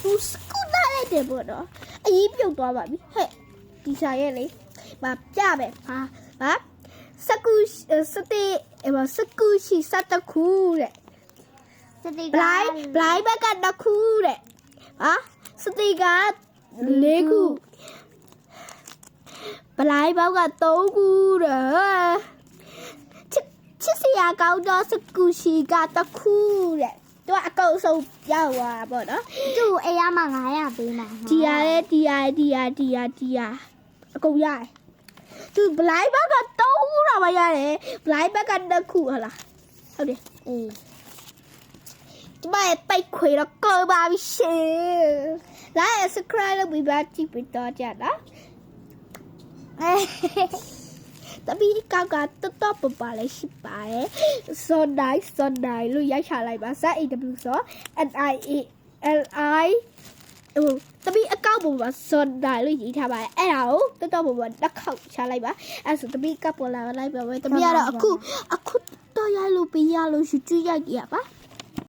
သူစကူတာလိုက်တယ်ပေါ့နော်အကြီးပြုတ်သွားပါပြီဟဲ့ဒီစာရဲ့လေမပြမယ်ဟာစကူစတေစကူရှိစတခုတဲ့ဘလိုင်းဘက်ကတခုတဲ့ဟာစတေက4ခုဘလိုင်းဘောက်က3ခုတဲ့ချစ်စရာကောင်းတော့စကူရှိကတခုတဲ့သူကအကောက်ဆုံးရောက်သွားပေါ့နော်သူ့အေးရမှာ900ပေးမှာဒီရတဲ့ဒီရအကုန်ရတယ်သူဘလိုင်းဘက်က3ခုတော့မရတယ်ဘလိုင်းဘက်က2ခုဟုတ်လားဟုတ်တယ်အေးဒီမှာတိတ်ခွေတော့ကောင်းပါပြီရှင်လာ subscribe လုပ်ပြီးပါကြည့်ပြီးတော့ကြတာတပီးကောက်ကတော်ပပါလေးရှိပါတယ်စောနိုင်လို့ရိုက်ချလိုက်ပါ ZAW ဆို NIALI တပီးအကောက်ပေါ်မှာစောနိုင်လို့ရေးထားပါတယ်အဲ့ဒါကိုတော်ပေါ်မှာတစ်ခေါက်ချလိုက်ပါအဲ့ဆိုတပီးကပ်ပေါ်လာလိုက်ပါပဲတပီးကတော့အခုတော့ရလို့ပြရလို့ရှိကြည့်ရကြပါ